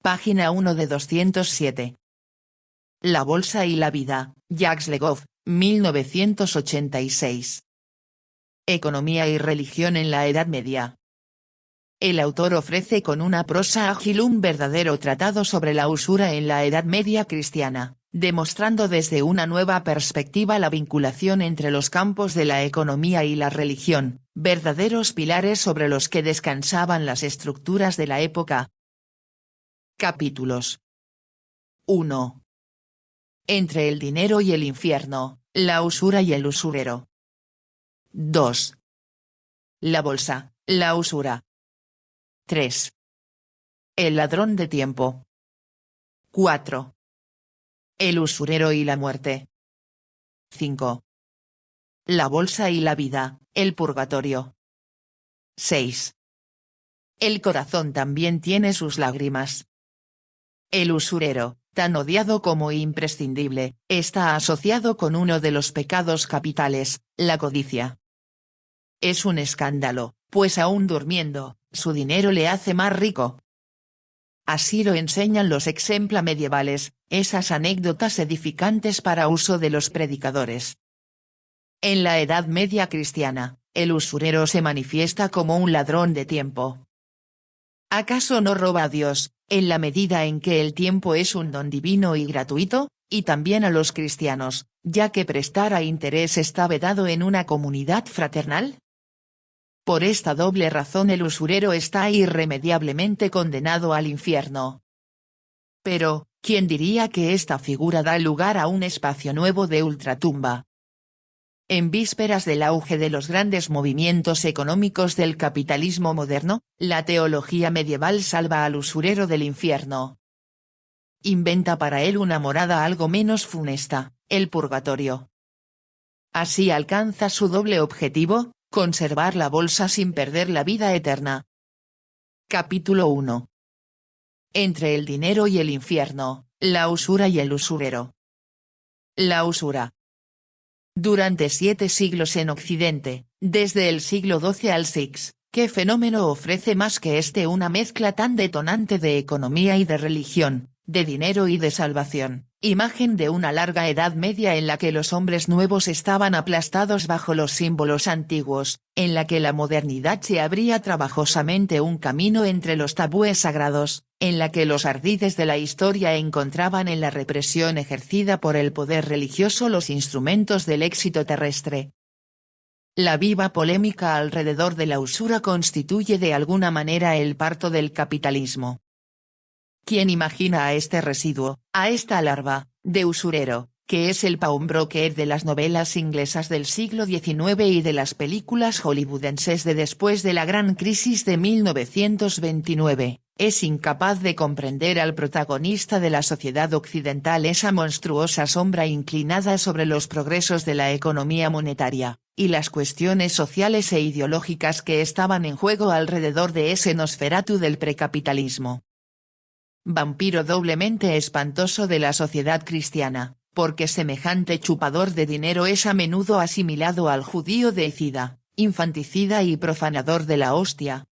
Página 1 de 207. La bolsa y la vida, Jacques Legoff, 1986. Economía y religión en la Edad Media. El autor ofrece con una prosa ágil un verdadero tratado sobre la usura en la Edad Media cristiana, demostrando desde una nueva perspectiva la vinculación entre los campos de la economía y la religión, verdaderos pilares sobre los que descansaban las estructuras de la época. Capítulos. 1. Entre el dinero y el infierno, la usura y el usurero. 2. La bolsa, la usura. 3. El ladrón de tiempo. 4. El usurero y la muerte. 5. La bolsa y la vida, el purgatorio. 6. El corazón también tiene sus lágrimas. El usurero, tan odiado como imprescindible, está asociado con uno de los pecados capitales, la codicia. Es un escándalo, pues aún durmiendo, su dinero le hace más rico. Así lo enseñan los exempla medievales, esas anécdotas edificantes para uso de los predicadores. En la Edad Media cristiana, el usurero se manifiesta como un ladrón de tiempo. ¿Acaso no roba a Dios, en la medida en que el tiempo es un don divino y gratuito, y también a los cristianos, ya que prestar a interés está vedado en una comunidad fraternal? Por esta doble razón el usurero está irremediablemente condenado al infierno. Pero, ¿quién diría que esta figura da lugar a un espacio nuevo de ultratumba? En vísperas del auge de los grandes movimientos económicos del capitalismo moderno, la teología medieval salva al usurero del infierno. Inventa para él una morada algo menos funesta, el purgatorio. Así alcanza su doble objetivo, conservar la bolsa sin perder la vida eterna. Capítulo 1. Entre el dinero y el infierno, la usura y el usurero. La usura. Durante 7 siglos en Occidente, desde el siglo XII al VI, ¿qué fenómeno ofrece más que una mezcla tan detonante de economía y de religión, de dinero y de salvación? Imagen de una larga Edad Media en la que los hombres nuevos estaban aplastados bajo los símbolos antiguos, en la que la modernidad se abría trabajosamente un camino entre los tabúes sagrados, en la que los ardides de la historia encontraban en la represión ejercida por el poder religioso los instrumentos del éxito terrestre. La viva polémica alrededor de la usura constituye de alguna manera el parto del capitalismo. ¿Quién imagina a este residuo, a esta larva, de usurero, que es el pawnbroker de las novelas inglesas del siglo XIX y de las películas hollywoodenses de después de la gran crisis de 1929, es incapaz de comprender al protagonista de la sociedad occidental, esa monstruosa sombra inclinada sobre los progresos de la economía monetaria, y las cuestiones sociales e ideológicas que estaban en juego alrededor de ese Nosferatu del precapitalismo? Vampiro doblemente espantoso de la sociedad cristiana, porque semejante chupador de dinero es a menudo asimilado al judío deicida, infanticida y profanador de la hostia.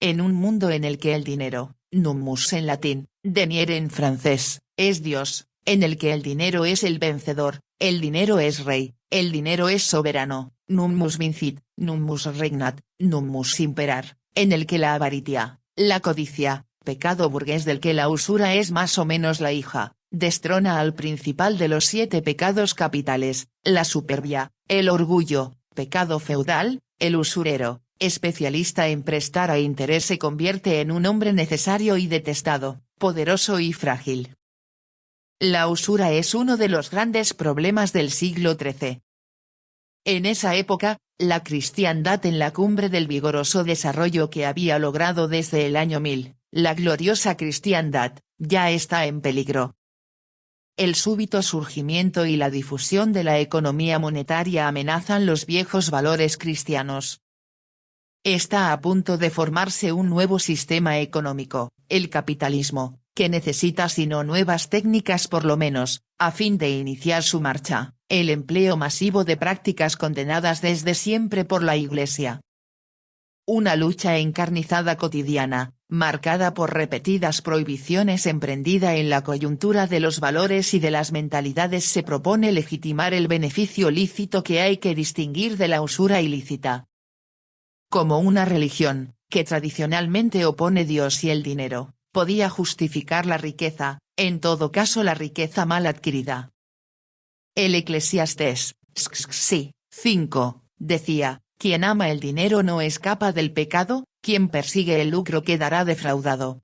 En un mundo en el que el dinero, nummus en latín, denier en francés, es Dios, en el que el dinero es el vencedor, el dinero es rey, el dinero es soberano, nummus vincit, nummus regnat, nummus imperar, en el que la avaricia, la codicia, pecado burgués del que la usura es más o menos la hija, destrona al principal de los 7 pecados capitales, la superbia, el orgullo, pecado feudal, el usurero, especialista en prestar a interés, se convierte en un hombre necesario y detestado, poderoso y frágil. La usura es uno de los grandes problemas del siglo XIII. En esa época, la cristiandad en la cumbre del vigoroso desarrollo que había logrado desde el año 1000, la gloriosa cristiandad, ya está en peligro. El súbito surgimiento y la difusión de la economía monetaria amenazan los viejos valores cristianos. Está a punto de formarse un nuevo sistema económico, el capitalismo, que necesita si no nuevas técnicas por lo menos, a fin de iniciar su marcha, el empleo masivo de prácticas condenadas desde siempre por la Iglesia. Una lucha encarnizada cotidiana, marcada por repetidas prohibiciones emprendida en la coyuntura de los valores y de las mentalidades se propone legitimar el beneficio lícito que hay que distinguir de la usura ilícita. Como una religión, que tradicionalmente opone Dios y el dinero, podía justificar la riqueza, en todo caso la riqueza mal adquirida. El Eclesiastés, 5, decía, quien ama el dinero no escapa del pecado, quien persigue el lucro quedará defraudado.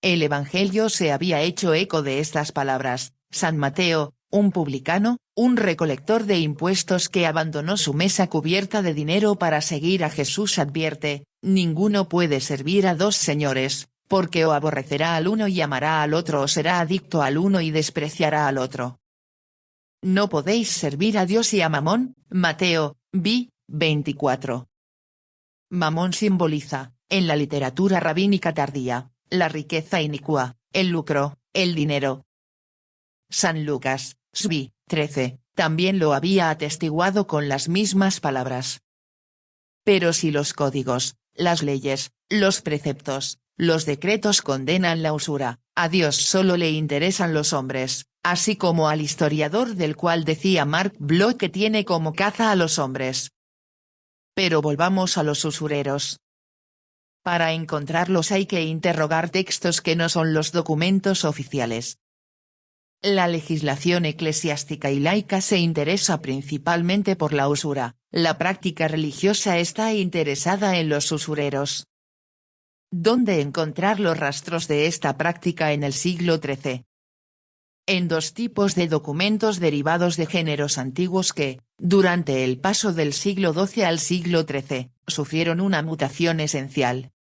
El Evangelio se había hecho eco de estas palabras. San Mateo, un publicano, un recolector de impuestos que abandonó su mesa cubierta de dinero para seguir a Jesús advierte, ninguno puede servir a dos señores, porque o aborrecerá al uno y amará al otro o será adicto al uno y despreciará al otro. No podéis servir a Dios y a Mamón, Mateo, 24. Mamón simboliza, en la literatura rabínica tardía, la riqueza inicua, el lucro, el dinero. San Lucas, 13, también lo había atestiguado con las mismas palabras. Pero si los códigos, las leyes, los preceptos, los decretos condenan la usura, a Dios solo le interesan los hombres, así como al historiador del cual decía Mark Bloch que tiene como caza a los hombres. Pero volvamos a los usureros. Para encontrarlos hay que interrogar textos que no son los documentos oficiales. La legislación eclesiástica y laica se interesa principalmente por la usura, la práctica religiosa está interesada en los usureros. ¿Dónde encontrar los rastros de esta práctica en el siglo XIII? En dos tipos de documentos derivados de géneros antiguos que, durante el paso del siglo XII al siglo XIII, sufrieron una mutación esencial.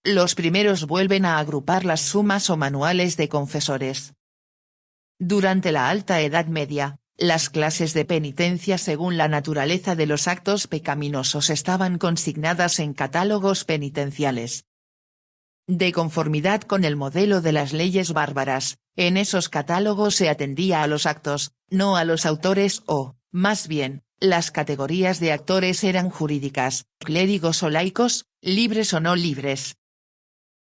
Los primeros vuelven a agrupar las sumas o manuales de confesores. Durante la Alta Edad Media, las clases de penitencia según la naturaleza de los actos pecaminosos estaban consignadas en catálogos penitenciales. De conformidad con el modelo de las leyes bárbaras, en esos catálogos se atendía a los actos, no a los autores o, más bien, las categorías de actores eran jurídicas, clérigos o laicos, libres o no libres.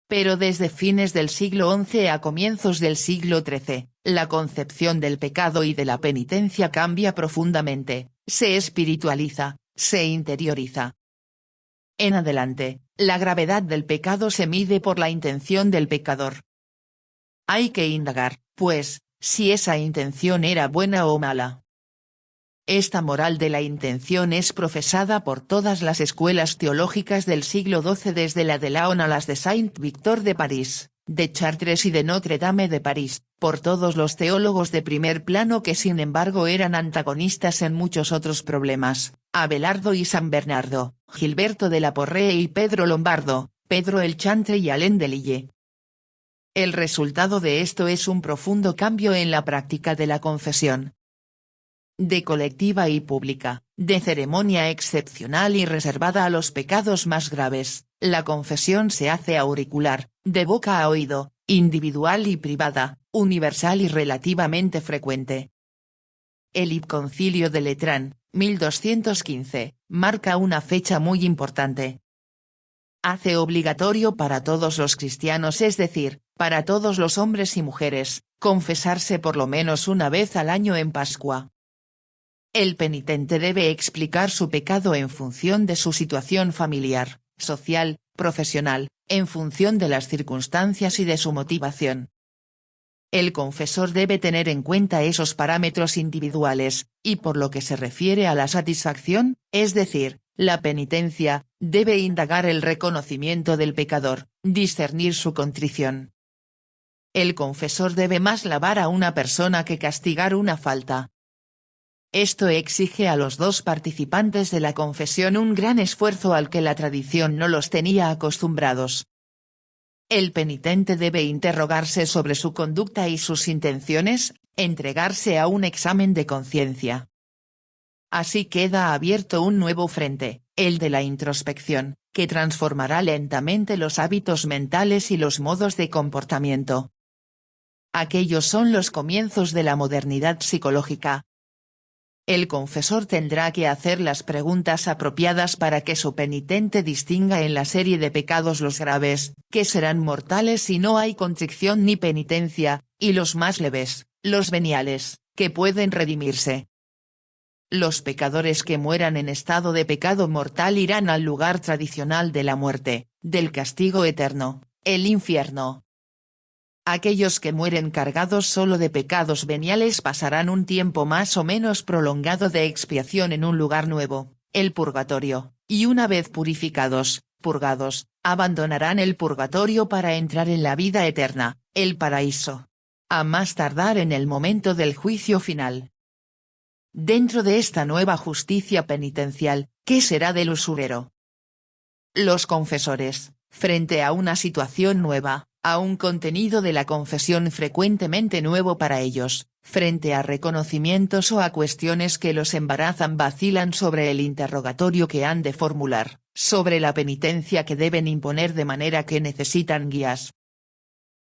Pero desde fines del siglo XI a comienzos del siglo XIII, la concepción del pecado y de la penitencia cambia profundamente, se espiritualiza, se interioriza. En adelante, la gravedad del pecado se mide por la intención del pecador. Hay que indagar, pues, si esa intención era buena o mala. Esta moral de la intención es profesada por todas las escuelas teológicas del siglo XII desde la de Laon a las de Saint-Victor de París, de Chartres y de Notre Dame de París, por todos los teólogos de primer plano que sin embargo eran antagonistas en muchos otros problemas, Abelardo y San Bernardo, Gilberto de la Porree y Pedro Lombardo, Pedro el Chantre y Alain de Lille. El resultado de esto es un profundo cambio en la práctica de la confesión. De colectiva y pública, de ceremonia excepcional y reservada a los pecados más graves, la confesión se hace auricular, de boca a oído, individual y privada, universal y relativamente frecuente. El Concilio de Letrán, 1215, marca una fecha muy importante. Hace obligatorio para todos los cristianos, es decir, para todos los hombres y mujeres, confesarse por lo menos una vez al año en Pascua. El penitente debe explicar su pecado en función de su situación familiar, social, profesional, en función de las circunstancias y de su motivación. El confesor debe tener en cuenta esos parámetros individuales, y por lo que se refiere a la satisfacción, es decir, la penitencia, debe indagar el reconocimiento del pecador, discernir su contrición. El confesor debe más lavar a una persona que castigar una falta. Esto exige a los dos participantes de la confesión un gran esfuerzo al que la tradición no los tenía acostumbrados. El penitente debe interrogarse sobre su conducta y sus intenciones, entregarse a un examen de conciencia. Así queda abierto un nuevo frente, el de la introspección, que transformará lentamente los hábitos mentales y los modos de comportamiento. Aquellos son los comienzos de la modernidad psicológica. El confesor tendrá que hacer las preguntas apropiadas para que su penitente distinga en la serie de pecados los graves, que serán mortales si no hay contrición ni penitencia, y los más leves, los veniales, que pueden redimirse. Los pecadores que mueran en estado de pecado mortal irán al lugar tradicional de la muerte, del castigo eterno, el infierno. Aquellos que mueren cargados solo de pecados veniales pasarán un tiempo más o menos prolongado de expiación en un lugar nuevo, el purgatorio, y una vez purificados, purgados, abandonarán el purgatorio para entrar en la vida eterna, el paraíso. A más tardar en el momento del juicio final. Dentro de esta nueva justicia penitencial, ¿qué será del usurero? Los confesores, frente a una situación nueva, a un contenido de la confesión frecuentemente nuevo para ellos, frente a reconocimientos o a cuestiones que los embarazan, vacilan sobre el interrogatorio que han de formular, sobre la penitencia que deben imponer, de manera que necesitan guías.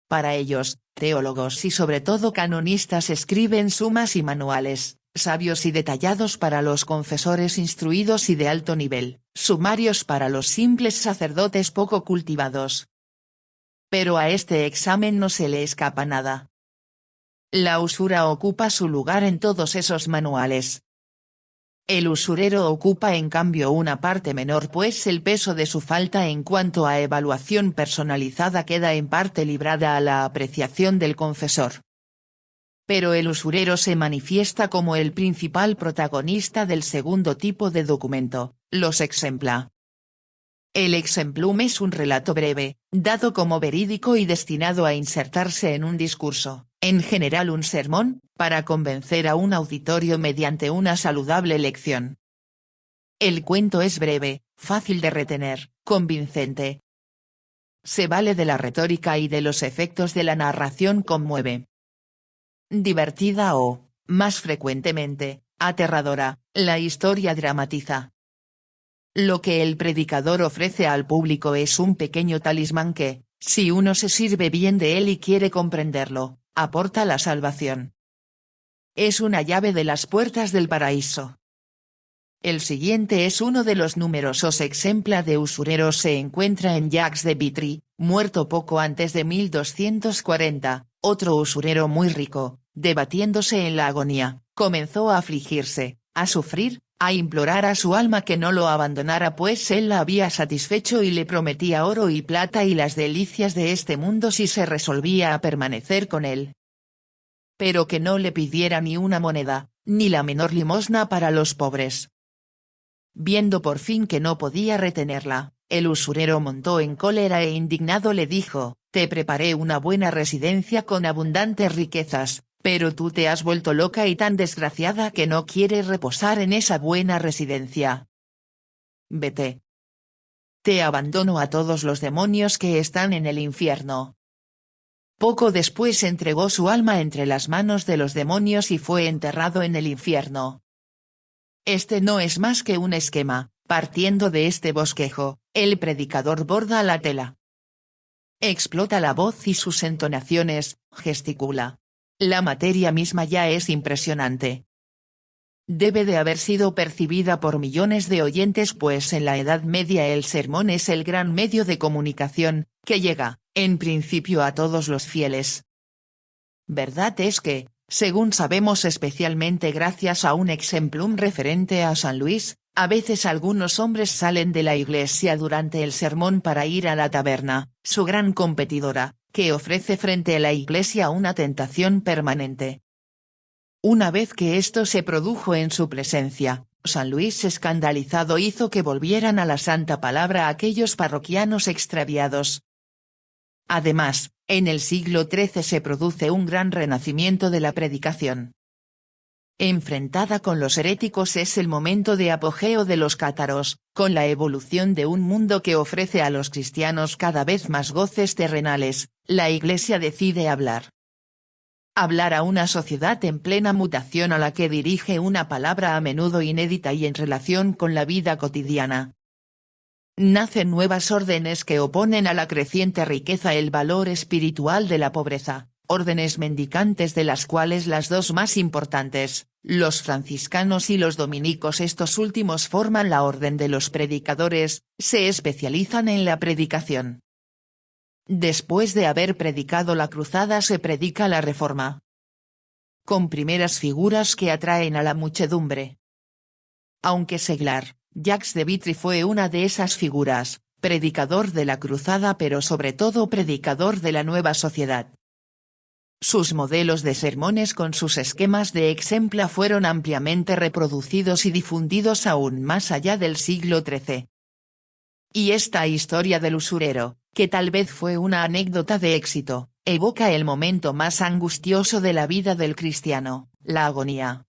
Para ellos, teólogos y sobre todo canonistas escriben sumas y manuales, sabios y detallados para los confesores instruidos y de alto nivel, sumarios para los simples sacerdotes poco cultivados. Pero a este examen no se le escapa nada. La usura ocupa su lugar en todos esos manuales. El usurero ocupa en cambio una parte menor, pues el peso de su falta en cuanto a evaluación personalizada queda en parte librada a la apreciación del confesor. Pero el usurero se manifiesta como el principal protagonista del segundo tipo de documento, los exempla. El exemplum es un relato breve, dado como verídico y destinado a insertarse en un discurso, en general un sermón, para convencer a un auditorio mediante una saludable lección. El cuento es breve, fácil de retener, convincente. Se vale de la retórica y de los efectos de la narración, conmueve. Divertida o, más frecuentemente, aterradora, la historia dramatiza. Lo que el predicador ofrece al público es un pequeño talismán que, si uno se sirve bien de él y quiere comprenderlo, aporta la salvación. Es una llave de las puertas del paraíso. El siguiente es uno de los numerosos exempla de usureros. Se encuentra en Jacques de Vitry, muerto poco antes de 1240, otro usurero muy rico, debatiéndose en la agonía, comenzó a afligirse, a sufrir, a implorar a su alma que no lo abandonara, pues él la había satisfecho y le prometía oro y plata y las delicias de este mundo si se resolvía a permanecer con él. Pero que no le pidiera ni una moneda, ni la menor limosna para los pobres. Viendo por fin que no podía retenerla, el usurero montó en cólera e indignado le dijo: «Te preparé una buena residencia con abundantes riquezas, pero tú te has vuelto loca y tan desgraciada que no quieres reposar en esa buena residencia. Vete. Te abandono a todos los demonios que están en el infierno». Poco después entregó su alma entre las manos de los demonios y fue enterrado en el infierno. Este no es más que un esquema. Partiendo de este bosquejo, el predicador borda la tela. Explota la voz y sus entonaciones, gesticula. La materia misma ya es impresionante. Debe de haber sido percibida por millones de oyentes, pues en la Edad Media el sermón es el gran medio de comunicación, que llega, en principio, a todos los fieles. Verdad es que, según sabemos especialmente gracias a un exemplum referente a San Luis, a veces algunos hombres salen de la iglesia durante el sermón para ir a la taberna, su gran competidora, que ofrece frente a la iglesia una tentación permanente. Una vez que esto se produjo en su presencia, San Luis, escandalizado, hizo que volvieran a la santa palabra aquellos parroquianos extraviados. Además, en el siglo XIII se produce un gran renacimiento de la predicación. Enfrentada con los heréticos es el momento de apogeo de los cátaros, con la evolución de un mundo que ofrece a los cristianos cada vez más goces terrenales, la Iglesia decide hablar. Hablar a una sociedad en plena mutación a la que dirige una palabra a menudo inédita y en relación con la vida cotidiana. Nacen nuevas órdenes que oponen a la creciente riqueza el valor espiritual de la pobreza. Órdenes mendicantes de las cuales las dos más importantes, Los franciscanos y los dominicos, estos últimos forman la orden de los predicadores, se especializan en la predicación. Después de haber predicado la cruzada se predica la reforma. Con primeras figuras que atraen a la muchedumbre. Aunque seglar, Jacques de Vitry fue una de esas figuras, predicador de la cruzada pero sobre todo predicador de la nueva sociedad. Sus modelos de sermones con sus esquemas de exempla fueron ampliamente reproducidos y difundidos aún más allá del siglo XIII. Y esta historia del usurero, que tal vez fue una anécdota de éxito, evoca el momento más angustioso de la vida del cristiano, la agonía.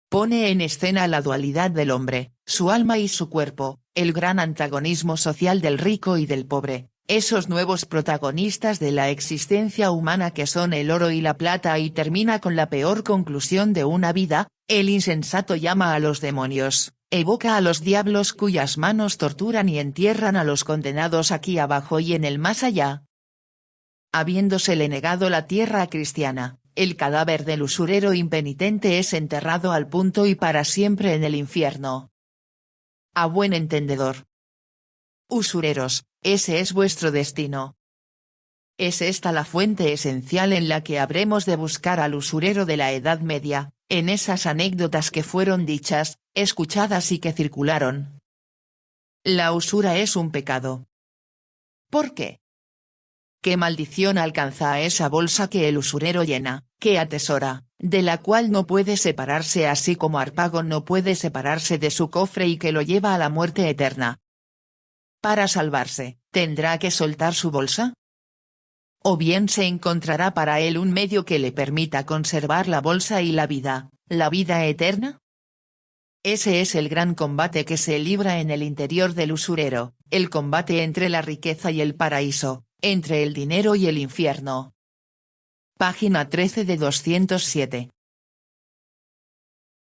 Pone en escena la dualidad del hombre, su alma y su cuerpo, el gran antagonismo social del rico y del pobre, esos nuevos protagonistas de la existencia humana que son el oro y la plata, y termina con la peor conclusión de una vida: el insensato llama a los demonios, evoca a los diablos cuyas manos torturan y entierran a los condenados aquí abajo y en el más allá. Habiéndosele negado la tierra cristiana, el cadáver del usurero impenitente es enterrado al punto y para siempre en el infierno. A buen entendedor. Usureros, ese es vuestro destino. Es esta la fuente esencial en la que habremos de buscar al usurero de la Edad Media, en esas anécdotas que fueron dichas, escuchadas y que circularon. La usura es un pecado. ¿Por qué? ¿Qué maldición alcanza a esa bolsa que el usurero llena, que atesora, de la cual no puede separarse, así como Harpago no puede separarse de su cofre y que lo lleva a la muerte eterna? Para salvarse, ¿tendrá que soltar su bolsa? ¿O bien se encontrará para él un medio que le permita conservar la bolsa y la vida eterna? Ese es el gran combate que se libra en el interior del usurero, el combate entre la riqueza y el paraíso, entre el dinero y el infierno. Página 13 de 207.